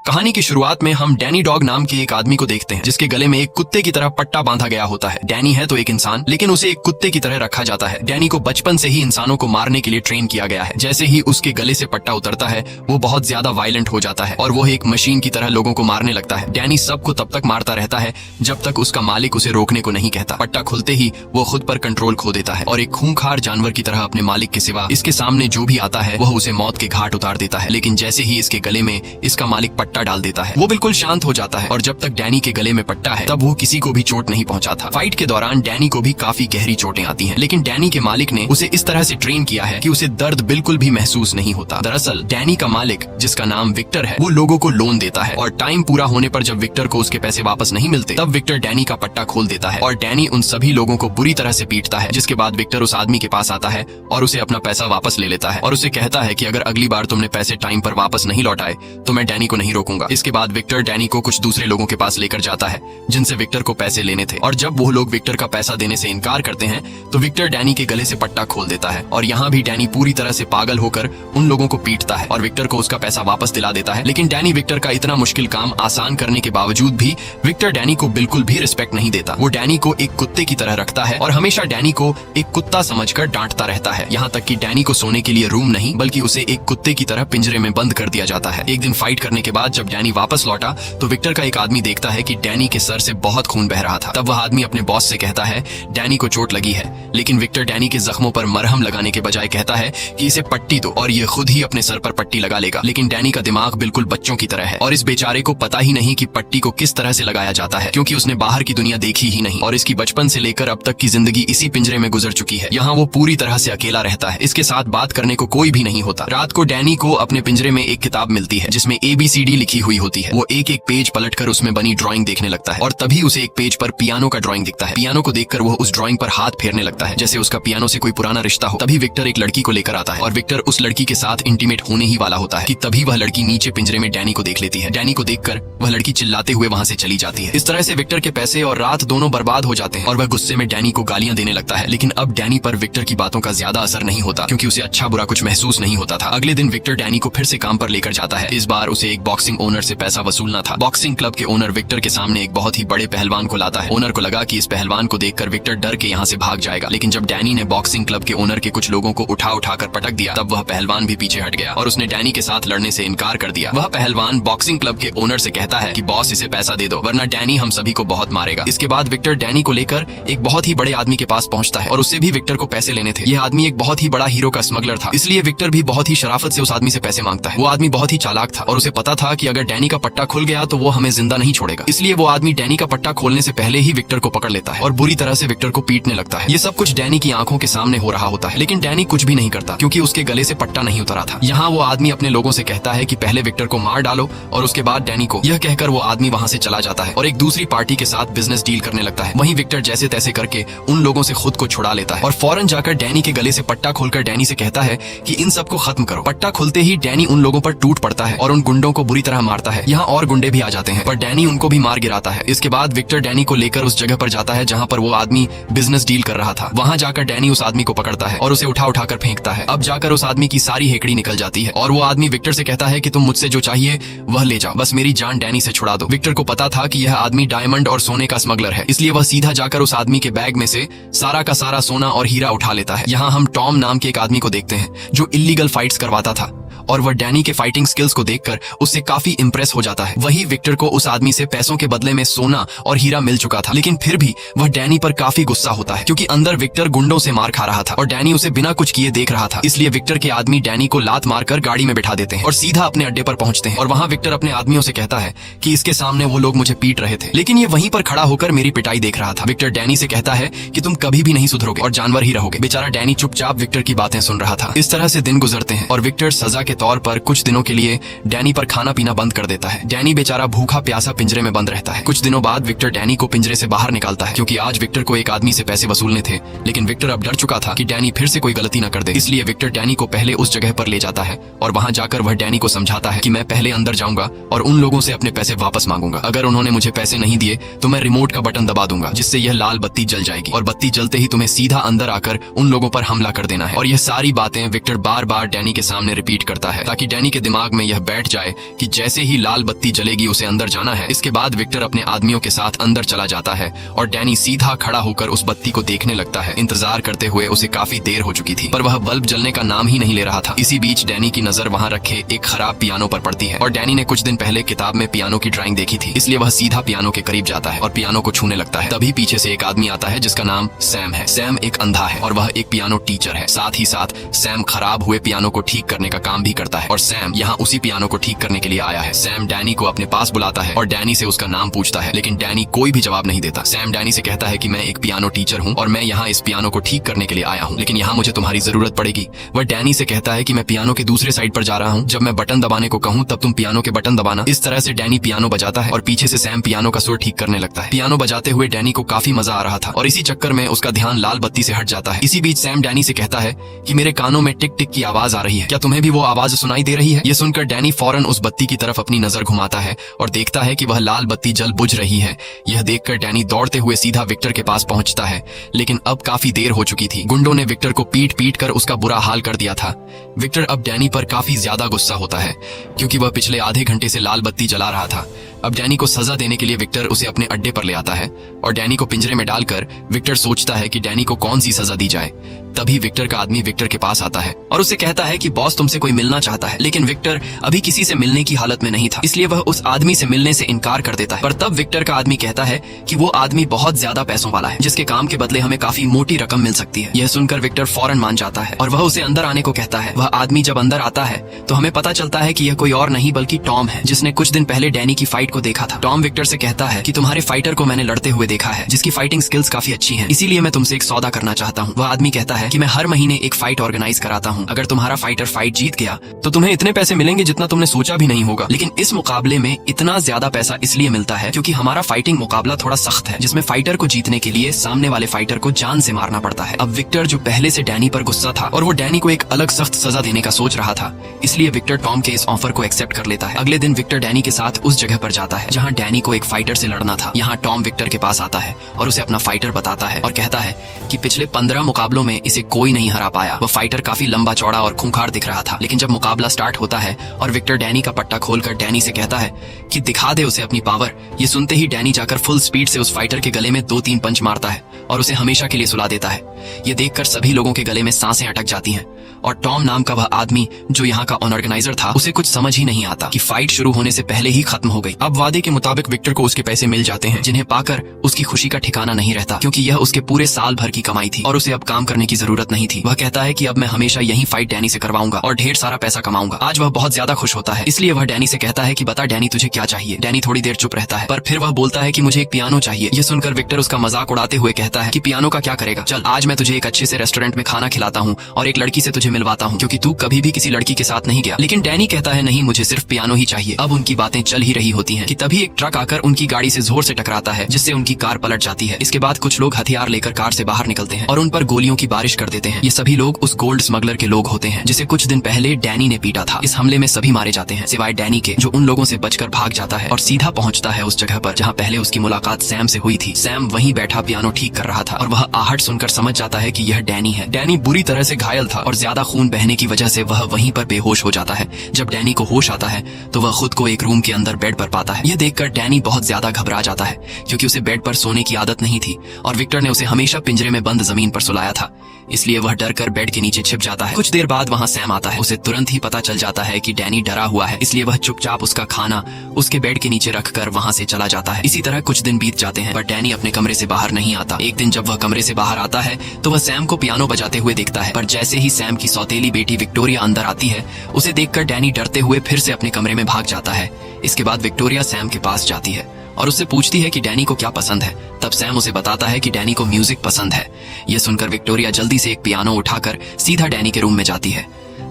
कहानी की शुरुआत में हम डैनी डॉग नाम के एक आदमी को देखते हैं जिसके गले में एक कुत्ते की तरह पट्टा बांधा गया होता है। डैनी है तो एक इंसान, लेकिन उसे एक कुत्ते की तरह रखा जाता है। डैनी को बचपन से ही इंसानों को मारने के लिए ट्रेन किया गया है। जैसे ही उसके गले से पट्टा उतरता है वो बहुत ज्यादा वायलेंट हो जाता है और वो एक मशीन की तरह लोगों को मारने लगता है। डैनी सबको तब तक मारता रहता है जब तक उसका मालिक उसे रोकने को नहीं कहता। पट्टा खुलते ही वो खुद पर कंट्रोल खो देता है और एक खूंखार जानवर की तरह अपने मालिक के सिवा इसके सामने जो भी आता है वह उसे मौत के घाट उतार देता है। लेकिन जैसे ही इसके गले में इसका मालिक पट्टा डाल देता है वो बिल्कुल शांत हो जाता है और जब तक डैनी के गले में पट्टा है तब वो किसी को भी चोट नहीं पहुंचाता। फाइट के दौरान डैनी को भी काफी गहरी चोटें आती हैं, लेकिन डैनी के मालिक ने उसे इस तरह से ट्रेन किया है कि उसे दर्द बिल्कुल भी महसूस नहीं होता। दरअसल डैनी का मालिक, जिसका नाम विक्टर है, वो लोगों को लोन देता है और टाइम पूरा होने पर जब विक्टर को उसके पैसे वापस नहीं मिलते तब विक्टर डैनी का पट्टा खोल देता है और डैनी उन सभी लोगों को बुरी तरह से पीटता है। जिसके बाद विक्टर उस आदमी के पास आता है और उसे अपना पैसा वापस ले लेता है और उसे कहता है कि अगर अगली बार तुमने पैसे टाइम पर वापस नहीं लौटाए तो मैं डैनी को नहीं रोकूंगा। इसके बाद विक्टर डैनी को कुछ दूसरे लोगों के पास लेकर जाता है जिनसे विक्टर को पैसे लेने थे और जब वो लोग विक्टर का पैसा देने से इनकार करते हैं तो विक्टर डैनी के गले से पट्टा खोल देता है और यहाँ भी डैनी पूरी तरह से पागल होकर उन लोगों को पीटता है और विक्टर को उसका पैसा वापस दिला देता है। लेकिन डैनी विक्टर का इतना मुश्किल काम आसान करने के बावजूद भी विक्टर डैनी को बिल्कुल भी रिस्पेक्ट नहीं देता। वो डैनी को एक कुत्ते की तरह रखता है और हमेशा डैनी को एक कुत्ता समझकर डांटता रहता है। यहाँ तक कि डैनी को सोने के लिए रूम नहीं बल्कि उसे एक कुत्ते की तरह पिंजरे में बंद कर दिया जाता है। एक दिन फाइट करने के बाद जब डैनी वापस लौटा तो विक्टर का एक आदमी देखता है कि डैनी के सर से बहुत खून बह रहा था। तब वह आदमी अपने बॉस से कहता है डैनी को चोट लगी है, लेकिन विक्टर डैनी के जख्मों पर मरहम लगाने के बजाय कहता है कि इसे पट्टी दो और ये खुद ही अपने सर पर पट्टी लगा लेगा। लेकिन डैनी का दिमाग बिल्कुल बच्चों की तरह है और इस बेचारे को पता ही नहीं कि पट्टी को किस तरह से लगाया जाता है, क्योंकि उसने बाहर की दुनिया देखी ही नहीं और इसकी बचपन से लेकर अब तक की जिंदगी इसी पिंजरे में गुजर चुकी है। यहाँ वो पूरी तरह से अकेला रहता है, इसके साथ बात करने को कोई भी नहीं होता। रात को डैनी को अपने पिंजरे में एक किताब मिलती है जिसमें ABCD लिखी हुई होती है। वो एक एक पेज पलटकर उसमें बनी ड्राइंग देखने लगता है और तभी उसे एक पेज पर पियानो का ड्राइंग दिखता है। पियानो को देखकर वो उस ड्राइंग पर हाथ फेरने लगता है जैसे उसका पियानो से कोई पुराना रिश्ता हो। तभी विक्टर एक लड़की को लेकर आता है और विक्टर उस लड़की के साथ इंटीमेट होने ही वाला होता है कि तभी वह लड़की नीचे पिंजरे में डैनी को देख लेती है। डैनी को देखकर वह लड़की चिल्लाते हुए वहां से चली जाती है। इस तरह से विक्टर के पैसे और रात दोनों बर्बाद हो जाते हैं और वह गुस्से में डैनी को गालियां देने लगता है। लेकिन अब डैनी पर विक्टर की बातों का ज्यादा असर नहीं होता क्योंकि उसे अच्छा बुरा कुछ महसूस नहीं होता था। अगले दिन विक्टर डैनी को फिर से काम पर लेकर जाता है। इस बार उसे एक बॉक्सिंग ओनर से पैसा वसूलना था। बॉक्सिंग क्लब के ओनर विक्टर के सामने एक बहुत ही बड़े पहलवान को लाता है। ओनर को लगा कि इस पहलवान को देखकर विक्टर डर के यहाँ से भाग जाएगा, लेकिन जब डैनी ने बॉक्सिंग क्लब के ओनर के कुछ लोगों को उठाकर पटक दिया तब वह पहलवान भी पीछे हट गया और उसने डैनी के साथ लड़ने से इनकार कर दिया। वह पहलवान बॉक्सिंग क्लब के ओनर से कहता है कि बॉस इसे पैसा दे दो वरना डैनी हम सभी को बहुत मारेगा। इसके बाद विक्टर डैनी को लेकर एक बहुत ही बड़े आदमी के पास पहुंचता है और उससे भी विक्टर को पैसे लेने थे। यह आदमी एक बहुत ही बड़ा हीरो का स्मगलर था, इसलिए विक्टर भी बहुत ही शराफत से उस आदमी से पैसे मांगता है। वो आदमी बहुत ही चालाक था और उसे पता था कि अगर डैनी का पट्टा खुल गया तो वो हमें जिंदा नहीं छोड़ेगा, इसलिए वो आदमी डैनी का पट्टा खोलने से पहले ही विक्टर को पकड़ लेता है और बुरी तरह से विक्टर को पीटने लगता है। ये सब कुछ डैनी की आंखों के सामने हो रहा होता है, लेकिन डैनी कुछ भी नहीं करता क्योंकि उसके गले से पट्टा नहीं उतरा था। यहाँ वो आदमी अपने लोगों से कहता है कि पहले विक्टर को मार डालो और उसके बाद डैनी को। यह कहकर वो आदमी वहाँ से चला जाता है और एक दूसरी पार्टी के साथ बिजनेस डील करने लगता है। वहीं विक्टर जैसे तैसे करके उन लोगों से खुद को छुड़ा लेता है और फौरन जाकर डैनी के गले से पट्टा खोलकर डैनी से कहता है कि इन सबको खत्म करो। पट्टा खुलते ही डैनी उन लोगों पर टूट पड़ता है और उन गुंडों को बुरी तरह मारता है। यहाँ और गुंडे भी आ जाते हैं पर डैनी उनको भी मार गिराता है। इसके बाद विक्टर डैनी को लेकर उस जगह पर जाता है जहाँ पर वो आदमी बिजनेस डील कर रहा था। वहाँ जाकर डैनी उस आदमी को पकड़ता है और उसे उठाकर फेंकता है। अब जाकर उस आदमी की सारी हेकड़ी निकल जाती है और वो आदमी विक्टर से कहता है कि तुम मुझसे जो चाहिए वह ले जाओ, बस मेरी जान डैनी से छुड़ा दो। विक्टर को पता था कि यह आदमी डायमंड और सोने का स्मगलर है, इसलिए वह सीधा जाकर उस आदमी के बैग में से सारा का सारा सोना और हीरा उठा लेता है। यहाँ हम टॉम नाम के एक आदमी को देखते हैं जो इल्लीगल फाइट्स करवाता था और वह डैनी के फाइटिंग स्किल्स को देखकर उससे काफी इंप्रेस हो जाता है। वही विक्टर को उस आदमी से पैसों के बदले में सोना और हीरा मिल चुका था, लेकिन फिर भी वह डैनी पर काफी गुस्सा होता है क्योंकि अंदर विक्टर गुंडों से मार खा रहा था और डैनी उसे बिना कुछ किए देख रहा था। इसलिए विक्टर के आदमी डैनी को लात मारकर गाड़ी में बिठा देते हैं और सीधा अपने अड्डे पर पहुंचते हैं और वहाँ विक्टर अपने आदमियों से कहता है कि इसके सामने वो लोग मुझे पीट रहे थे, लेकिन ये वहीं पर खड़ा होकर मेरी पिटाई देख रहा था। विक्टर डैनी से कहता है कि तुम कभी भी नहीं सुधरोगे और जानवर ही रहोगे। बेचारा डैनी चुपचाप विक्टर की बातें सुन रहा था। इस तरह से दिन गुजरते हैं और विक्टर सजा के तौर पर कुछ दिनों के लिए डैनी पर खाना पीना बंद कर देता है। डैनी बेचारा भूखा प्यासा पिंजरे में बंद रहता है। कुछ दिनों बाद विक्टर डैनी को पिंजरे से बाहर निकालता है क्योंकि आज विक्टर को एक आदमी से पैसे वसूलने थे, लेकिन विक्टर अब डर चुका था कि डैनी फिर से कोई गलती न कर दे। इसलिए विक्टर डैनी को पहले उस जगह पर ले जाता है और वहाँ जाकर वह डैनी को समझाता है कि मैं पहले अंदर जाऊंगा और उन लोगों से अपने पैसे वापस मांगूंगा। अगर उन्होंने मुझे पैसे नहीं दिए तो मैं रिमोट का बटन दबा दूंगा जिससे यह लाल बत्ती जल जाएगी और बत्ती जलते ही तुम्हें सीधा अंदर आकर उन लोगों पर हमला कर देना है। और यह सारी बातें विक्टर बार बार डैनी के सामने रिपीट करता देता है ताकि डैनी के दिमाग में यह बैठ जाए कि जैसे ही लाल बत्ती जलेगी उसे अंदर जाना है। इसके बाद विक्टर अपने आदमियों के साथ अंदर चला जाता है और डैनी सीधा खड़ा होकर उस बत्ती को देखने लगता है। इंतजार करते हुए उसे काफी देर हो चुकी थी पर वह बल्ब जलने का नाम ही नहीं ले रहा था। इसी बीच डैनी की नजर वहाँ रखे एक खराब पियानो पर पड़ती है और डैनी ने कुछ दिन पहले किताब में पियानो की ड्राइंग देखी थी, इसलिए वह सीधा पियानो के करीब जाता है और पियानो को छूने लगता है। तभी पीछे से एक आदमी आता है जिसका नाम सैम है। सैम एक अंधा है और वह एक पियानो टीचर है। साथ ही साथ सैम खराब हुए पियानो को ठीक करने का काम भी करता है और सैम यहाँ उसी पियानो को ठीक करने के लिए आया है। सैम डैनी को अपने पास बुलाता है और डैनी से उसका नाम पूछता है, लेकिन डैनी कोई भी जवाब नहीं देता। सैम डैनी से कहता है कि मैं एक पियानो टीचर हूँ और मैं यहाँ इस पियानो को ठीक करने के लिए आया हूँ, लेकिन यहाँ मुझे तुम्हारी जरूरत पड़ेगी। वह डैनी से कहता है कि मैं पियानो के दूसरे साइड पर जा रहा हूँ, जब मैं बटन दबाने को कहूँ तब तुम पियानो के बटन दबाना। इस तरह से डैनी पियानो बजाता है और पीछे से सैम पियानो का सुर ठीक करने लगता है। पियानो बजाते हुए डैनी को काफी मजा आ रहा था और इसी चक्कर में उसका ध्यान लाल बत्ती से हट जाता है। इसी बीच सैम डैनी से कहता है कि मेरे कानों में टिक टिक की आवाज आ रही है, क्या तुम्हें भी वो आवाज सुनाई दे रही है? ये सुनकर डैनी फौरन उस बत्ती की तरफ अपनी नजर घुमाता है और देखता है कि वह लाल बत्ती जल बुझ रही है। यह देखकर डैनी दौड़ते हुए सीधा विक्टर के पास पहुंचता है, लेकिन अब काफी देर हो चुकी थी। गुंडों ने विक्टर को पीट पीट कर उसका बुरा हाल कर दिया था। विक्टर अब डैनी पर काफी ज्यादा गुस्सा होता है क्योंकि वह पिछले आधे घंटे से लाल बत्ती जला रहा था। अब डैनी को सजा देने के लिए विक्टर उसे अपने अड्डे पर ले आता है और डैनी को पिंजरे में डालकर विक्टर सोचता है कि डैनी को कौन सी सजा दी जाए। तभी विक्टर का आदमी विक्टर के पास आता है और उसे कहता है कि बॉस तुमसे कोई मिलना चाहता है, लेकिन विक्टर अभी किसी से मिलने की हालत में नहीं था, इसलिए वह उस आदमी से मिलने से इनकार कर देता है। पर तब विक्टर का आदमी कहता है कि वो आदमी बहुत ज्यादा पैसों वाला है जिसके काम के बदले हमें काफी मोटी रकम मिल सकती है। यह सुनकर विक्टर फौरन मान जाता है और वह उसे अंदर आने को कहता है। वह आदमी जब अंदर आता है तो हमें पता चलता है कि यह कोई और नहीं बल्कि टॉम है, जिसने कुछ दिन पहले डैनी की फाइट को देखा था। टॉम विक्टर से कहता है कि तुम्हारे फाइटर को मैंने लड़ते हुए देखा है जिसकी फाइटिंग स्किल्स काफी अच्छी हैं, इसीलिए मैं तुमसे एक सौदा करना चाहता हूँ। वह आदमी कहता है कि मैं हर महीने एक फाइट ऑर्गेनाइज कराता हूँ, अगर तुम्हारा फाइटर फाइट जीत गया तो तुम्हें इतने पैसे मिलेंगे जितना तुमने सोचा भी नहीं होगा, लेकिन इस मुकाबले में इतना ज्यादा पैसा इसलिए मिलता है क्योंकि हमारा फाइटिंग मुकाबला थोड़ा सख्त है, जिसमें फाइटर को जीतने के लिए सामने वाले फाइटर को जान से मारना पड़ता है। अब विक्टर जो पहले से डैनी पर गुस्सा था और वो डैनी को एक अलग सख्त सजा देने का सोच रहा था, इसलिए विक्टर टॉम के इस ऑफर को एक्सेप्ट कर लेता है। अगले दिन विक्टर डैनी के साथ उस जगह पर जाता है जहाँ डैनी को एक फाइटर से लड़ना था। यहाँ टॉम विक्टर के पास आता है और उसे अपना फाइटर बताता है और कहता है कि पिछले 15 मुकाबलों में इसे कोई नहीं हरा पाया। वह फाइटर काफी लंबा चौड़ा और खूंखार दिख रहा था, लेकिन जब मुकाबला स्टार्ट होता है और विक्टर डैनी का पट्टा खोलकर डैनी से कहता है कि दिखा दे उसे अपनी पावर, ये सुनते ही डैनी जाकर फुल स्पीड से उस फाइटर के गले में 2-3 पंच मारता है और उसे हमेशा के लिए सुला देता है। ये देखकर सभी लोगों के गले में सांसें अटक जाती हैं और टॉम नाम का वह आदमी जो यहाँ का ऑर्गेनाइजर था उसे कुछ समझ ही नहीं आता कि फाइट शुरू होने से पहले ही खत्म हो गई। अब वादे के मुताबिक विक्टर को उसके पैसे मिल जाते हैं, जिन्हें पाकर उसकी खुशी का ठिकाना नहीं रहता क्योंकि यह उसके पूरे साल भर की कमाई थी और उसे अब काम करने की जरूरत नहीं थी। वह कहता है कि अब मैं हमेशा यही फाइट डैनी से करवाऊंगा और ढेर सारा पैसा कमाऊंगा। आज वह बहुत ज्यादा खुश होता है, इसलिए वह डैनी से कहता है कि बता डैनी तुझे क्या चाहिए। डैनी थोड़ी देर चुप रहता है पर फिर वह बोलता है कि मुझे एक पियानो चाहिए। यह सुनकर विक्टर उसका मजाक उड़ाते हुए कहता है कि पियानो का क्या करेगा, चल आज मैं तुझे एक अच्छे से रेस्टोरेंट में खाना खिलाता हूँ और एक लड़की से तुझे मिलवाता हूँ क्योंकि तू कभी भी किसी लड़की के साथ नहीं गया। लेकिन डैनी कहता है नहीं, मुझे सिर्फ पियानो ही चाहिए। अब उनकी बातें चल ही रही होती हैं कि तभी एक ट्रक आकर उनकी गाड़ी से जोर से टकराता है जिससे उनकी कार पलट जाती है। इसके बाद कुछ लोग हथियार लेकर कार से बाहर निकलते हैं और उन पर गोलियों की बारिश कर देते हैं। ये सभी लोग उस गोल्ड स्मगलर के लोग होते हैं जिसे कुछ दिन पहले डैनी ने पीटा था। इस हमले में सभी मारे जाते हैं सिवाय डैनी के, जो उन लोगों से बचकर भाग जाता है और सीधा पहुंचता है उस जगह पर जहां पहले उसकी मुलाकात सैम से हुई थी। सैम वहीं बैठा पियानो ठीक कर रहा था और वह आहट सुनकर समझ जाता है कि यह डैनी है। डैनी बुरी तरह से घायल था और ज्यादा खून बहने की वजह से वह वहीं पर बेहोश हो जाता है। जब डैनी को होश आता है तो वह खुद को एक रूम के अंदर बेड पर पाता है। यह देखकर डैनी बहुत ज्यादा घबरा जाता है क्योंकि उसे बेड पर सोने की आदत नहीं थी और विक्टर ने उसे हमेशा पिंजरे में बंद जमीन पर सुलाया था, इसलिए वह डर कर बेड के नीचे छिप जाता है। कुछ देर बाद वहाँ सैम आता है। उसे तुरंत ही पता चल जाता है कि डैनी डरा हुआ है, इसलिए वह चुपचाप उसका खाना उसके बेड के नीचे रखकर वहाँ से चला जाता है। इसी तरह कुछ दिन बीत जाते हैं पर डैनी अपने कमरे से बाहर नहीं आता। एक दिन जब वह कमरे से बाहर आता है तो वह सैम को पियानो बजाते हुए देखता है, पर जैसे ही सैम की सौतेली बेटी विक्टोरिया अंदर आती है उसे देखकर डैनी डरते हुए फिर से अपने कमरे में भाग जाता है। इसके बाद विक्टोरिया सैम के पास जाती है और उससे पूछती है कि डैनी को क्या पसंद है। तब सैम उसे बताता है कि डैनी को म्यूजिक पसंद है। यह सुनकर विक्टोरिया जल्दी से एक पियानो उठाकर सीधा डैनी के रूम में जाती है।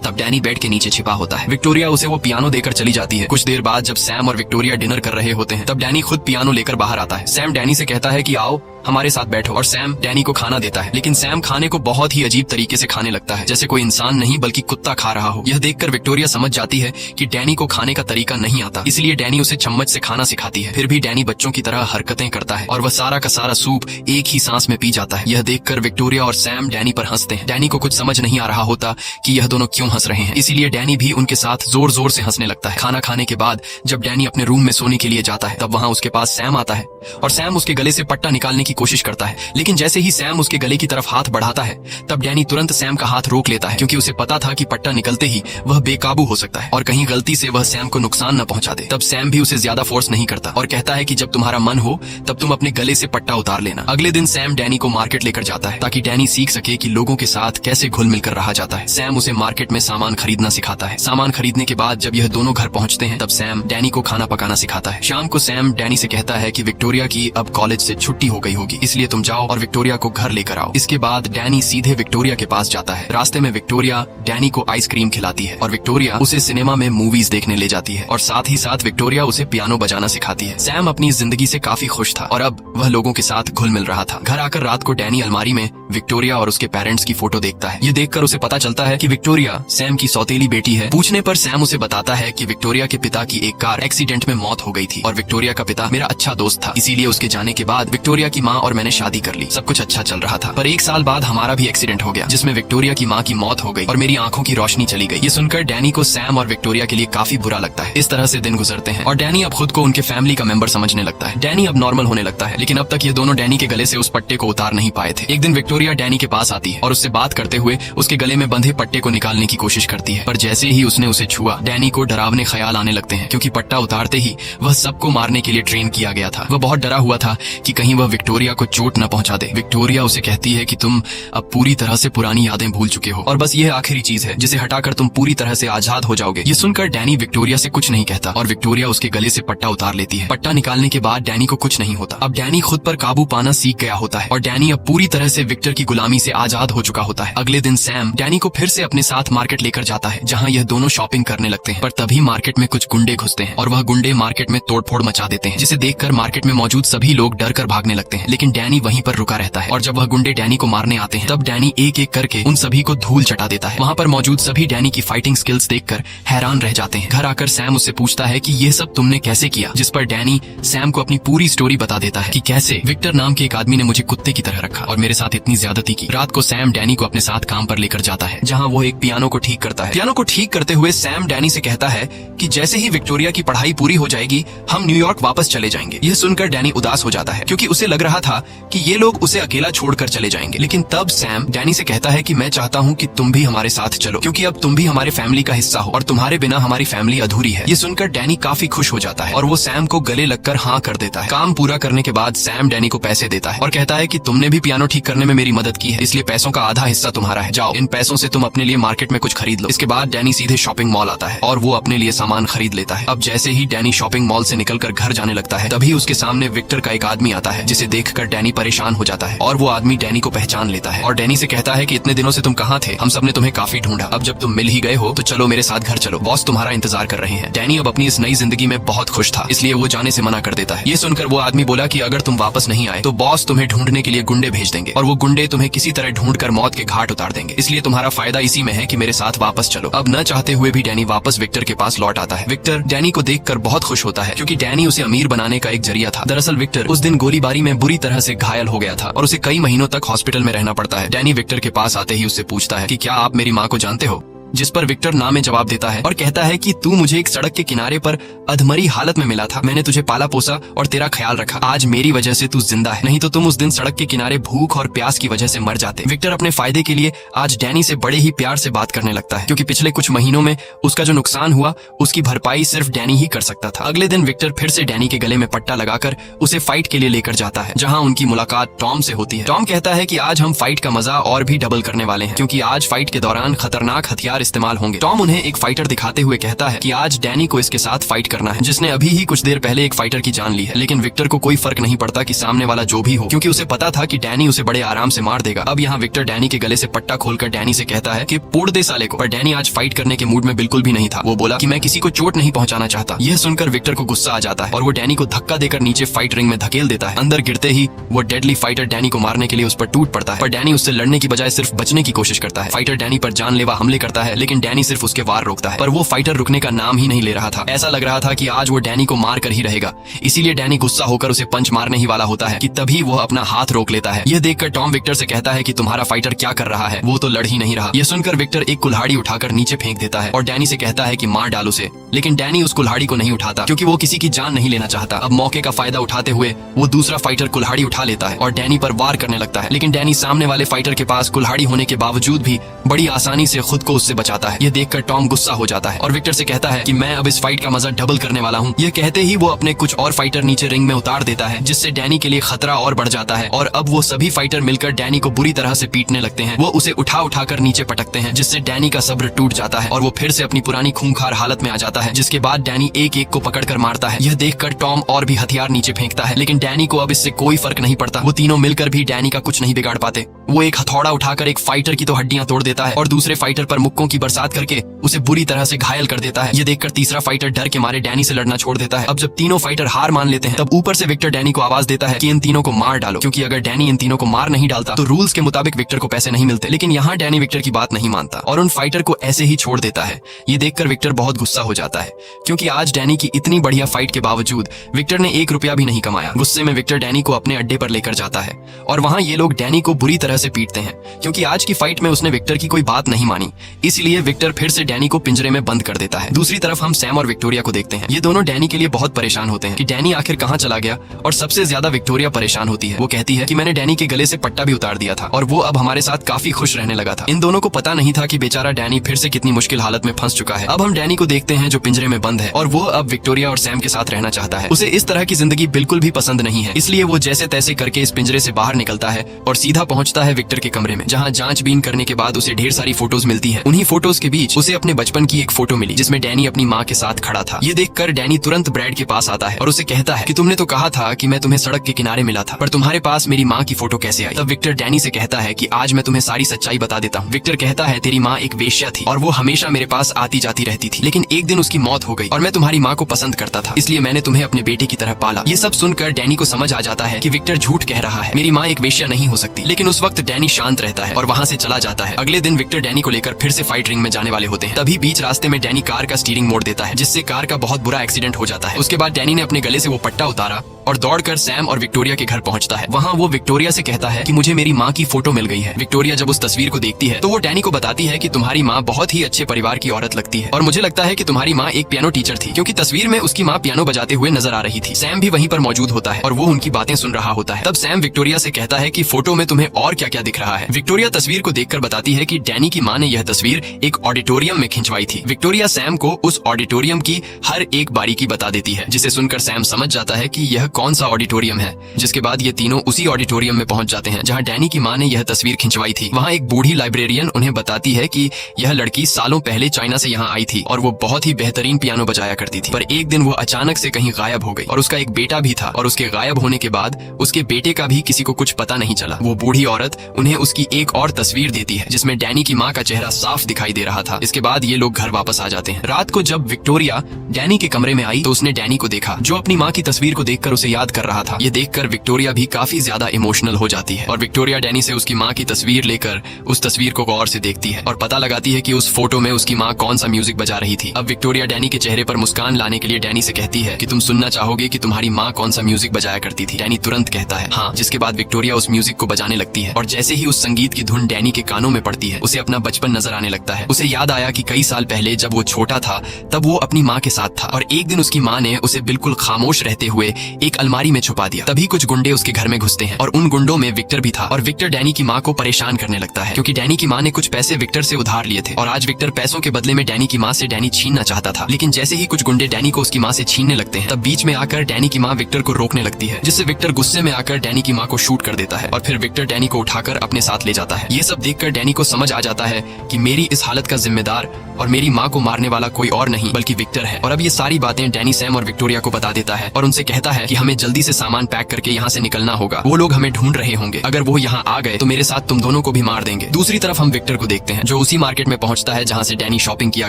तब डैनी बेड के नीचे छिपा होता है। विक्टोरिया उसे वो पियानो देकर चली जाती है। कुछ देर बाद जब सैम और विक्टोरिया डिनर कर रहे होते हैं तब डैनी खुद पियानो लेकर बाहर आता है। सैम डैनी से कहता है कि आओ हमारे साथ बैठो और सैम डैनी को खाना देता है, लेकिन सैम खाने को बहुत ही अजीब तरीके से खाने लगता है, जैसे कोई इंसान नहीं बल्कि कुत्ता खा रहा हो। यह देखकर विक्टोरिया समझ जाती है कि डैनी को खाने का तरीका नहीं आता, इसलिए डैनी उसे चम्मच से खाना सिखाती है। फिर भी डैनी बच्चों की तरह हरकतें करता है और वह सारा का सारा सूप एक ही सांस में पी जाता है। यह देखकर विक्टोरिया और सैम डैनी पर हंसते हैं। डैनी को कुछ समझ नहीं आ रहा होता कि यह दोनों क्यों हंस रहे हैं, इसीलिए डैनी भी उनके साथ जोर जोर से हंसने लगता है। खाना खाने के बाद जब डैनी अपने रूम में सोने के लिए जाता है तब वहाँ उसके पास सैम आता है और सैम उसके गले से पट्टा निकालने की कोशिश करता है, लेकिन जैसे ही सैम उसके गले की तरफ हाथ बढ़ाता है तब डैनी तुरंत सैम का हाथ रोक लेता है, क्योंकि उसे पता था कि पट्टा निकलते ही वह बेकाबू हो सकता है और कहीं गलती से वह सैम को नुकसान न पहुंचा दे। तब सैम भी उसे ज्यादा फोर्स नहीं करता और कहता है कि जब तुम्हारा मन हो तब तुम अपने गले से पट्टा उतार लेना। अगले दिन सैम डैनी को मार्केट लेकर जाता है ताकि डैनी सीख सके कि लोगों के साथ कैसे घुल मिलकर रहा जाता है। सैम उसे मार्केट में सामान खरीदना सिखाता है। सामान खरीदने के बाद जब यह दोनों घर पहुंचते हैं तब सैम डैनी को खाना पकाना सिखाता है। शाम को सैम डैनी से कहता है कि विक्टोरिया की अब कॉलेज से छुट्टी हो गई होगी, इसलिए तुम जाओ और विक्टोरिया को घर लेकर आओ। इसके बाद डैनी सीधे विक्टोरिया के पास जाता है। रास्ते में विक्टोरिया डैनी को आइसक्रीम खिलाती है और विक्टोरिया उसे सिनेमा में मूवीज देखने ले जाती है और साथ ही साथ विक्टोरिया उसे पियानो बजाना सिखाती है। सैम अपनी जिंदगी से काफी खुश था और अब वह लोगों के साथ घुल मिल रहा था। घर आकर रात को डैनी अलमारी में विक्टोरिया और उसके पेरेंट्स की फोटो देखता है। ये देखकर उसे पता चलता है कि विक्टोरिया सैम की सौतेली बेटी है। पूछने पर सैम उसे बताता है कि विक्टोरिया के पिता की एक कार एक्सीडेंट में मौत हो गई थी और विक्टोरिया का पिता मेरा अच्छा दोस्त था, इसीलिए उसके जाने के बाद विक्टोरिया की माँ और मैंने शादी कर ली। सब कुछ अच्छा चल रहा था, पर 1 साल बाद हमारा भी एक्सीडेंट हो गया जिसमें विक्टोरिया की माँ की मौत हो गई और मेरी आंखों की रोशनी चली गई। ये सुनकर डैनी को सैम और विक्टोरिया के लिए काफी बुरा लगता है। इस तरह से दिन गुजरते हैं और डैनी अब खुद को उनके फैमिली का मेंबर समझने लगता है। डैनी अब नॉर्मल होने लगता है, लेकिन अब तक ये दोनों डैनी के गले से उस पट्टे को उतार नहीं पाए थे। एक दिन विक्टोरिया डैनी के पास आती है और उससे बात करते हुए उसके गले में बंधे पट्टे को निकालने की कोशिश करती है, पर जैसे ही उसने उसे छुआ डैनी को डरावने ख्याल आने लगते हैं, क्योंकि पट्टा उतारते ही वह सबको मारने के लिए ट्रेन किया गया था। वह बहुत डरा हुआ था कि कहीं वह विक्टोरिया को चोट न पहुंचा दे। विक्टोरिया उसे कहती है कि तुम अब पूरी तरह से पुरानी यादें भूल चुके हो और बस यह आखिरी चीज है जिसे हटाकर तुम पूरी तरह से आजाद हो जाओगे। ये सुनकर डैनी विक्टोरिया से कुछ नहीं कहता और विक्टोरिया उसके गले से पट्टा उतार लेती है। पट्टा निकालने के बाद डैनी को कुछ नहीं होता। अब डैनी खुद पर काबू पाना सीख गया होता है और डैनी अब पूरी तरह से विक्टर की गुलामी से आजाद हो चुका होता है। अगले दिन सैम डैनी को फिर से अपने साथ मार्केट लेकर जाता है, जहाँ यह दोनों शॉपिंग करने लगते हैं। पर तभी मार्केट में कुछ गुंडे घुसते हैं और वह गुंडे मार्केट में तोड़फोड़ मचा देते हैं, जिसे देखकर मार्केट में मौजूद सभी लोग डर कर भागने लगते हैं। लेकिन डैनी वहीं पर रुका रहता है और जब वह गुंडे डैनी को मारने आते हैं तब डैनी एक एक करके उन सभी को धूल चटा देता है। वहाँ पर मौजूद सभी डैनी की फाइटिंग स्किल्स देखकर हैरान रह जाते हैं। घर आकर सैम उससे पूछता है कि ये सब तुमने कैसे किया, जिस पर डैनी सैम को अपनी पूरी स्टोरी बता देता है कि कैसे विक्टर नाम के एक आदमी ने मुझे कुत्ते की तरह रखा और मेरे साथ इतनी ज्यादती की। रात को सैम डैनी को अपने साथ काम पर लेकर जाता है, जहाँ वो एक पियानो को ठीक करता है। पियानो को ठीक करते हुए सैम डैनी से कहता है कि जैसे ही विक्टोरिया की पढ़ाई पूरी हो जाएगी हम न्यूयॉर्क वापस चले जाएंगे। यह सुनकर डैनी उदास हो जाता है, क्योंकि उसे लग रहा था कि ये लोग उसे अकेला छोड़कर चले जाएंगे। लेकिन तब सैम डैनी से कहता है कि मैं चाहता हूँ कि तुम भी हमारे साथ चलो, क्योंकि अब तुम भी हमारे फैमिली का हिस्सा हो और तुम्हारे बिना हमारी फैमिली अधूरी है। ये सुनकर डैनी काफी खुश हो जाता है और वो सैम को गले लगकर हाँ कर देता है। काम पूरा करने के बाद सैम डैनी को पैसे देता है और कहता है कि तुमने भी पियानो ठीक करने में मेरी मदद की है, इसलिए पैसों का आधा हिस्सा तुम्हारा है। जाओ, इन पैसों से तुम अपने लिए मार्केट में कुछ खरीद लो। इसके बाद डैनी सीधे शॉपिंग मॉल आता है और वो अपने लिए सामान खरीद लेता है। अब जैसे ही डैनी शॉपिंग मॉल से निकलकर घर जाने लगता है तभी उसके सामने विक्टर का एक आदमी आता है, जिसे देखकर डैनी परेशान हो जाता है और वो आदमी डैनी को पहचान लेता है और डैनी से कहता है कि इतने दिनों से तुम कहाँ थे, हम सबने तुम्हें काफी ढूंढा। अब जब तुम मिल ही गए हो तो चलो मेरे साथ घर चलो, बॉस तुम्हारा इंतजार कर रहे हैं। डैनी अब अपनी इस नई जिंदगी में बहुत खुश था, इसलिए वो जाने से मना कर देता है। ये सुनकर वो आदमी बोला कि अगर तुम वापस नहीं आए तो बॉस तुम्हें ढूंढने के लिए गुंडे भेज देंगे और वो गुंडे तुम्हें किसी तरह ढूंढकर मौत के घाट उतार देंगे, इसलिए तुम्हारा फायदा इसी में है कि मेरे साथ वापस चलो। अब न चाहते हुए भी डैनी वापस विक्टर के पास लौट आता है। विक्टर डैनी को देखकर बहुत खुश होता है, क्योंकि डैनी उसे अमीर बनाने का एक जरिया था। दरअसल विक्टर उस दिन गोलीबारी में बुरी तरह से घायल हो गया था और उसे कई महीनों तक हॉस्पिटल में रहना पड़ता है। डैनी विक्टर के पास आते ही उससे पूछता है कि क्या आप मेरी माँ को जानते हो, जिस पर विक्टर ना में जवाब देता है और कहता है कि तू मुझे एक सड़क के किनारे पर अधमरी हालत में मिला था, मैंने तुझे पाला पोसा और तेरा ख्याल रखा, आज मेरी वजह से तू जिंदा है, नहीं तो तुम उस दिन सड़क के किनारे भूख और प्यास की वजह से मर जाते। विक्टर अपने फायदे के लिए आज डैनी से बड़े ही प्यार से बात करने लगता है, क्योंकि पिछले कुछ महीनों में उसका जो नुकसान हुआ उसकी भरपाई सिर्फ डैनी ही कर सकता था। अगले दिन विक्टर फिर से डैनी के गले में पट्टा लगाकर उसे फाइट के लिए लेकर जाता है, जहाँ उनकी मुलाकात टॉम से होती है। टॉम कहता है कि आज हम फाइट का मजा और भी डबल करने वाले हैं, क्योंकि आज फाइट के दौरान खतरनाक हथियार इस्तेमाल होंगे। टॉम उन्हें एक फाइटर दिखाते हुए कहता है कि आज डैनी को इसके साथ फाइट करना है, जिसने अभी ही कुछ देर पहले एक फाइटर की जान ली है। लेकिन विक्टर को कोई फर्क नहीं पड़ता कि सामने वाला जो भी हो, क्योंकि उसे पता था कि डैनी उसे बड़े आराम से मार देगा। अब यहाँ विक्टर डैनी के गले से पट्टा खोलकर डैनी से कहता है कि पोड़ दे साले को, पर डैनी आज फाइट करने के मूड में बिल्कुल भी नहीं था। वो बोला कि मैं किसी को चोट नहीं पहुंचाना चाहता। यह सुनकर विक्टर को गुस्सा आ जाता है और वो डैनी को धक्का देकर नीचे फाइट रिंग में धकेल देता है। अंदर गिरते ही वो डेडली फाइटर डैनी को मारने के लिए उस पर टूट पड़ता है, पर डैनी उससे लड़ने की बजाय सिर्फ बचने की कोशिश करता है। फाइटर डैनी पर जानलेवा हमले करता है, लेकिन डैनी सिर्फ उसके वार रोकता है। पर वो फाइटर रुकने का नाम ही नहीं ले रहा था। ऐसा लग रहा था कि आज वो डैनी को मार कर ही रहेगा। इसीलिए डैनी गुस्सा होकर उसे पंच मारने ही वाला होता है कि तभी वो अपना हाथ रोक लेता है। यह देखकर टॉम विक्टर से कहता है कि तुम्हारा फाइटर क्या कर रहा है, वो तो लड़ ही नहीं रहा। यह सुनकर विक्टर एक कुल्हाड़ी उठाकर नीचे फेंक देता है और डैनी से कहता है कि मार डाल उसे। लेकिन डैनी उस कुल्हाड़ी को नहीं उठाता क्योंकि वो किसी की जान नहीं लेना चाहता। अब मौके का फायदा उठाते हुए वो दूसरा फाइटर कुल्हाड़ी उठा लेता है और डैनी पर वार करने लगता है। लेकिन डैनी सामने वाले फाइटर के पास कुल्हाड़ी होने के बावजूद भी बड़ी आसानी से खुद को उससे बचाता है। यह देखकर टॉम गुस्सा हो जाता है और विक्टर से कहता है कि मैं अब इस फाइट का मजा डबल करने वाला हूँ। यह कहते ही वो अपने कुछ और फाइटर नीचे रिंग में उतार देता है, जिससे डैनी के लिए खतरा और बढ़ जाता है। और अब वो सभी फाइटर मिलकर डैनी को बुरी तरह से पीटने लगते हैं। वो उसे उठा उठाकर नीचे पटकते हैं, जिससे डैनी का सब्र टूट जाता है और वो फिर से अपनी पुरानी खूंखार हालत में आ जाता है। जिसके बाद डैनी एक एक को पकड़कर मारता है। यह देखकर टॉम और भी हथियार नीचे फेंकता है, लेकिन डैनी को अब इससे कोई फर्क नहीं पड़ता। वो तीनों मिलकर भी डैनी का कुछ नहीं बिगाड़ पाते। वो एक हथौड़ा उठाकर एक फाइटर की तो हड्डियां तोड़ देता है और दूसरे फाइटर पर मुक्कों की बरसात करके उसे बुरी तरह से घायल कर देता है। ये देखकर तीसरा फाइटर डर के मारे डैनी से लड़ना छोड़ देता है। अब जब तीनों फाइटर हार मान लेते हैं, तब ऊपर से विक्टर डैनी को आवाज देता है कि इन तीनों को मार डालो, क्योंकि अगर डैनी इन तीनों को मार नहीं डालता तो रूल्स के मुताबिक विक्टर को पैसे नहीं मिलते। लेकिन यहाँ डैनी विक्टर की बात नहीं मानता और उन फाइटर को ऐसे ही छोड़ देता है। ये देखकर विक्टर बहुत गुस्सा हो जाता है, क्योंकि आज डैनी की इतनी बढ़िया फाइट के बावजूद विक्टर ने 1 रुपया भी नहीं कमाया। गुस्से में विक्टर डैनी को अपने अड्डे पर लेकर जाता है और वहाँ ये लोग डैनी को बुरी तरह से पीटते हैं, क्योंकि आज की फाइट में उसने विक्टर की कोई बात नहीं मानी। इसलिए विक्टर फिर से डैनी को पिंजरे में बंद कर देता है। दूसरी तरफ हम सैम और विक्टोरिया को देखते हैं। ये दोनों डैनी के लिए बहुत परेशान होते हैं कि डैनी आखिर कहाँ चला गया, और सबसे ज्यादा विक्टोरिया परेशान होती है। वो कहती है कि मैंने डैनी के गले से पट्टा भी उतार दिया था और वो अब हमारे साथ काफी खुश रहने लगा था। इन दोनों को पता नहीं था कि बेचारा डैनी फिर से कितनी मुश्किल हालत में फंस चुका है। अब हम डैनी को देखते हैं जो पिंजरे में बंद है और वो अब विक्टोरिया और सैम के साथ रहना चाहता है। उसे इस तरह की जिंदगी बिल्कुल भी पसंद नहीं है, इसलिए वो जैसे तैसे करके इस पिंजरे से बाहर निकलता है और सीधा पहुंचता है विक्टर के कमरे में, जहाँ जांचबीन करने के बाद उसे ढेर सारी फोटोज मिलती हैं। उन्हीं फोटोज के बीच उसे अपने बचपन की एक फोटो मिली, जिसमें डैनी अपनी माँ के साथ खड़ा था। ये देखकर डैनी तुरंत ब्रैड के पास आता है और उसे कहता है कि तुमने तो कहा था कि मैं तुम्हें सड़क के किनारे मिला था, पर तुम्हारे पास मेरी माँ की फोटो कैसे आई? तब विक्टर डैनी से कहता है कि आज मैं तुम्हें सारी सच्चाई बता देता हूँ। विक्टर कहता है तेरी माँ एक वेश्या थी और वो हमेशा मेरे पास आती जाती रहती थी, लेकिन एक दिन उसकी मौत हो गई और मैं तुम्हारी माँ को पसंद करता था, इसलिए मैंने तुम्हें अपने बेटे की तरह पाला। ये सब सुनकर डैनी को समझ आ जाता है कि विक्टर झूठ कह रहा है, मेरी माँ एक वेश्या नहीं हो सकती। लेकिन उस वक्त डैनी शांत रहता है और वहाँ से चला जाता है। अगले दिन विक्टर डैनी को लेकर फिर से फाइट रिंग में जाने वाले होते हैं। तभी बीच रास्ते में डैनी कार का स्टीयरिंग मोड़ देता है, जिससे कार का बहुत बुरा एक्सीडेंट हो जाता है। उसके बाद डैनी ने अपने गले से वो पट्टा उतारा और दौड़कर सैम और विक्टोरिया के घर पहुंचता है। वहाँ वो विक्टोरिया से कहता है कि मुझे मेरी माँ की फोटो मिल गई है। विक्टोरिया जब उस तस्वीर को देखती है तो वो डैनी को बताती है कि तुम्हारी माँ बहुत ही अच्छे परिवार की औरत लगती है और मुझे लगता है कि तुम्हारी माँ एक पियानो टीचर थी, क्योंकि तस्वीर में उसकी माँ पियानो बजाते हुए नजर आ रही थी। सैम भी वहीं पर मौजूद होता है और वो उनकी बातें सुन रहा होता है। तब सैम विक्टोरिया से कहता है कि फोटो में तुम्हें और क्या क्या दिख रहा है। विक्टोरिया तस्वीर को देखकर बताती है कि डैनी की माँ ने यह तस्वीर एक ऑडिटोरियम में खिंचवाई थी। विक्टोरिया सैम को उस ऑडिटोरियम की हर एक बारीकी बता देती है, जिसे सुनकर सैम समझ जाता है कि यह कौन सा ऑडिटोरियम है। जिसके बाद ये तीनों उसी ऑडिटोरियम में पहुंच जाते हैं जहां डैनी की मां ने यह तस्वीर खिंचवाई थी। वहां एक बूढ़ी लाइब्रेरियन उन्हें बताती है कि यह लड़की सालों पहले चाइना से यहां आई थी और वो बहुत ही बेहतरीन पियानो बजाया करती थी, पर एक दिन वो अचानक से कहीं गायब हो गई और उसका एक बेटा भी था और उसके गायब होने के बाद उसके बेटे का भी किसी को कुछ पता नहीं चला। वो बूढ़ी औरत उन्हें उसकी एक और तस्वीर देती है जिसमें डैनी की माँ का चेहरा साफ दिखाई दे रहा था। इसके बाद ये लोग घर वापस आ जाते हैं। रात को जब विक्टोरिया डैनी के कमरे में आई तो उसने डैनी को देखा, जो अपनी माँ की तस्वीर को देखकर उसे याद कर रहा था। ये देखकर विक्टोरिया भी काफी ज्यादा इमोशनल हो जाती है और विक्टोरिया डैनी से उसकी माँ की तस्वीर लेकर उस तस्वीर को गौर से देखती है और पता लगाती है कि उस फोटो में उसकी माँ कौन सा म्यूजिक बजा रही थी। अब विक्टोरिया डैनी के चेहरे पर मुस्कान लाने के लिए डैनी से कहती है कि तुम सुनना चाहोगे कि तुम्हारी माँ कौन सा म्यूजिक बजाया करती थी? डैनी तुरंत कहता है हाँ, जिसके बाद विक्टोरिया उस म्यूजिक को बजाने लगती है और जैसे ही उस संगीत की धुन डैनी के कानों में पड़ती है उसे अपना बचपन नजर आने लगता है। उसे याद आया कि कई साल पहले जब वो छोटा था तब वो अपनी माँ के साथ था और एक दिन उसकी माँ ने उसे बिल्कुल खामोश रहते हुए एक अलमारी में छुपा दिया। तभी कुछ गुंडे उसके घर में घुसते हैं और उन गुंडों में विक्टर भी था और विक्टर डैनी की माँ को परेशान करने लगता है, क्योंकि डैनी की माँ ने कुछ पैसे विक्टर से उधार लिए थे और आज विक्टर पैसों के बदले में डैनी की माँ से डैनी छीनना चाहता था। लेकिन जैसे ही कुछ गुंडे डैनी को उसकी माँ से छीनने लगते हैं तब बीच में आकर डैनी की माँ विक्टर को रोकने लगती है, जिससे विक्टर गुस्से में आकर डैनी की माँ को शूट कर देता है और फिर विक्टर डैनी को उठाकर अपने साथ ले जाता है। ये सब देखकर डैनी को समझ आ जाता है कि मेरी इस हालत का जिम्मेदार और मेरी माँ को मारने वाला कोई और नहीं बल्कि विक्टर है। और अब ये सारी बातें डैनी सैम और विक्टोरिया को बता देता है और उनसे कहता है कि हमें जल्दी से सामान पैक करके यहाँ से निकलना होगा, वो लोग हमें ढूंढ रहे होंगे, अगर वो यहाँ आ गए तो मेरे साथ तुम दोनों को भी मार देंगे। दूसरी तरफ हम विक्टर को देखते हैं जो उसी मार्केट में पहुंचता है जहाँ से डैनी शॉपिंग किया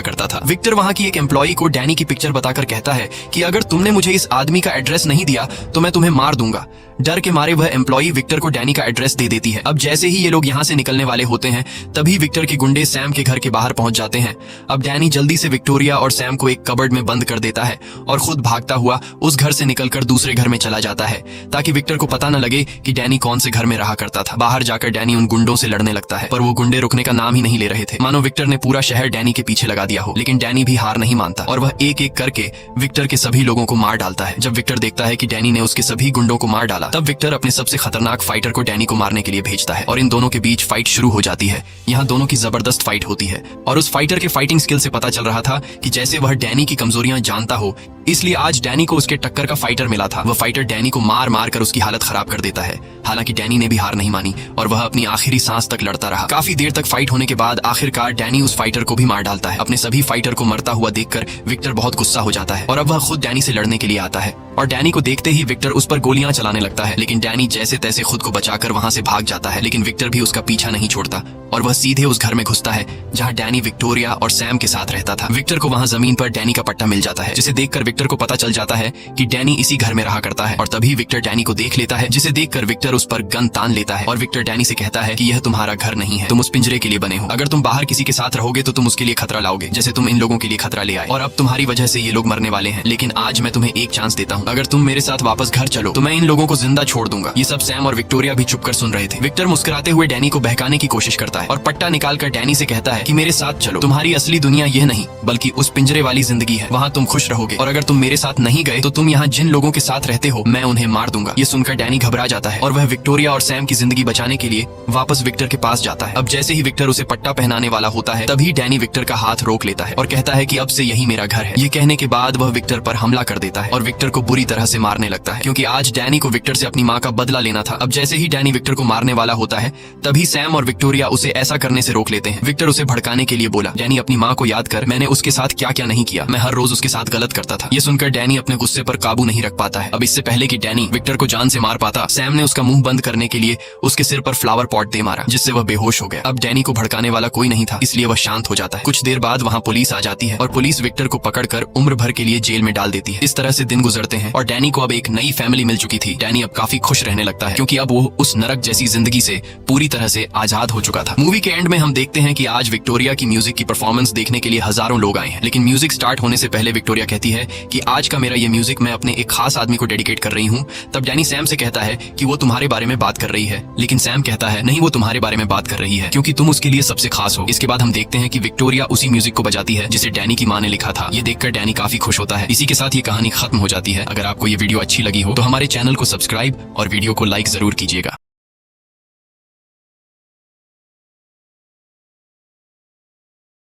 करता था। विक्टर वहाँ की एक एम्प्लॉई को डैनी की पिक्चर बताकर कहता है कि अगर तुमने मुझे इस आदमी का एड्रेस नहीं दिया तो मैं तुम्हें मार दूंगा। डर के मारे वह एम्प्लॉई विक्टर को डैनी का एड्रेस दे देती है। अब जैसे ही ये लोग यहाँ से निकलने वाले होते हैं तभी विक्टर के गुंडे सैम के घर के बाहर पहुंच जाते हैं। अब डैनी जल्दी से विक्टोरिया और सैम को एक कबर्ड में बंद कर देता है और खुद भागता हुआ उस घर से निकलकर दूसरे घर में चला जाता है ताकि विक्टर को पता न लगे कि डैनी कौन से घर में रहा करता था। बाहर जाकर डैनी उन गुंडों से लड़ने लगता है पर वो गुंडे रुकने का नाम ही नहीं ले रहे थे, मानो विक्टर ने पूरा शहर डैनी के पीछे लगा दिया हो। लेकिन डैनी भी हार नहीं मानता और वह एक एक करके विक्टर के सभी लोगों को मार डालता है। जब विक्टर देखता है कि डैनी ने उसके सभी गुंडों को मार डाला तब विक्टर अपने सबसे खतरनाक फाइटर को डैनी को मारने के लिए भेजता है और इन दोनों के बीच फाइट शुरू हो जाती है। यहाँ दोनों की जबरदस्त फाइट होती है और उस फाइटर के फाइटिंग स्किल से पता चल रहा था कि जैसे वह डैनी की कमजोरियां जानता हो, इसलिए आज डैनी को उसके टक्कर का फाइटर मिला था। वह फाइटर डैनी को मार मार कर उसकी हालत खराब कर देता है। हालांकि डैनी ने भी हार नहीं मानी और वह अपनी आखिरी सांस तक लड़ता रहा। काफी देर तक फाइट होने के बाद आखिरकार डैनी उस फाइटर को भी मार डालता है। अपने सभी फाइटर को मरता हुआ देखकर विक्टर बहुत गुस्सा हो जाता है और अब वह खुद डैनी से लड़ने के लिए आता है और डैनी को देखते ही विक्टर उस पर गोलियां चलाने लगता है। लेकिन डैनी जैसे तैसे खुद को बचाकर वहां से भाग जाता है। लेकिन विक्टर भी उसका पीछा नहीं छोड़ता और वह सीधे उस घर में घुसता है जहां डैनी विक्टोरिया और सैम के साथ रहता था। विक्टर को वहां जमीन पर डैनी का पट्टा मिल जाता है जिसे देखकर विक्टर को पता चल जाता है कि डैनी इसी घर में रहा करता है और तभी विक्टर डैनी को देख लेता है, जिसे देखकर विक्टर उस पर गन तान लेता है और विक्टर डैनी से कहता है कि यह तुम्हारा घर नहीं है, तुम उस पिंजरे के लिए बने हो। अगर तुम बाहर किसी के साथ रहोगे तो तुम उसके लिए खतरा लाओगे, जैसे तुम इन लोगों के लिए खतरा ले आए और अब तुम्हारी वजह से ये लोग मरने वाले हैं। लेकिन आज मैं तुम्हें एक चांस देता हूँ, अगर तुम मेरे साथ वापस घर चलो तो मैं इन लोगों को जिंदा छोड़ दूंगा। ये सब सैम और विक्टोरिया भी चुपकर सुन रहे थे। विक्टर मुस्कुराते हुए डैनी को बहकाने की कोशिश करता है और पट्टा निकालकर डैनी से कहता है कि मेरे साथ चलो, तुम्हारी असली दुनिया यह नहीं बल्कि उस पिंजरे वाली जिंदगी है, वहाँ तुम खुश रहोगे और अगर तुम मेरे साथ नहीं गए तो तुम यहाँ जिन लोगों के साथ रहते हो मैं उन्हें मार दूंगा। ये सुनकर डैनी घबरा जाता है और वह विक्टोरिया और सैम की जिंदगी बचाने के लिए वापस विक्टर के पास जाता है। अब जैसे ही विक्टर उसे पट्टा पहनाने वाला होता है तभी डैनी विक्टर का हाथ रोक लेता है और कहता है कि अब से यही मेरा घर है। ये कहने के बाद वह विक्टर पर हमला कर देता है और विक्टर को बुरी तरह से मारने लगता है क्योंकि आज डैनी को विक्टर से अपनी माँ का बदला लेना था। अब जैसे ही डैनी विक्टर को मारने वाला होता है तभी सैम और विक्टोरिया उसे ऐसा करने से रोक लेते हैं। विक्टर उसे भड़काने के लिए बोला, डैनी अपनी माँ को याद कर, मैंने उसके साथ क्या क्या नहीं किया, मैं हर रोज उसके साथ गलत करता था। ये सुनकर डैनी अपने गुस्से पर काबू नहीं रख पाता है। अब इससे पहले कि डैनी विक्टर को जान से मार पाता, सैम ने उसका मुंह बंद करने के लिए उसके सिर पर फ्लावर पॉट दे मारा जिससे वह बेहोश हो गया। अब डैनी को भड़काने वाला कोई नहीं था इसलिए वह शांत हो जाता है। कुछ देर बाद वहाँ पुलिस आ जाती है और पुलिस विक्टर को पकड़कर उम्र भर के लिए जेल में डाल देती है। इस तरह से दिन गुजरते हैं और डैनी को अब एक नई फैमिली मिल चुकी थी। डैनी अब काफी खुश रहने लगता है क्योंकि अब वो उस नरक जैसी जिंदगी से पूरी तरह से आजाद हो चुका था। मूवी के एंड में हम देखते हैं कि आज विक्टोरिया की म्यूजिक की परफॉर्मेंस देखने के लिए हजारों लोग आए हैं। लेकिन म्यूजिक स्टार्ट होने से पहले विक्टोरिया कहती है कि आज का मेरा ये म्यूजिक मैं अपने एक खास आदमी को डेडिकेट कर रही हूँ। तब डैनी सैम से कहता है कि वो तुम्हारे बारे में बात कर रही है, लेकिन सैम कहता है नहीं, वो तुम्हारे बारे में बात कर रही है क्योंकि तुम उसके लिए सबसे खास हो। इसके बाद हम देखते हैं कि विक्टोरिया उसी म्यूजिक को बजाती है जिसे डैनी की माँ ने लिखा था। ये देखकर डैनी काफी खुश होता है। इसी के साथ ये कहानी खत्म हो जाती है। अगर आपको ये वीडियो अच्छी लगी हो तो हमारे चैनल को सब्सक्राइब और वीडियो को लाइक जरूर कीजिएगा।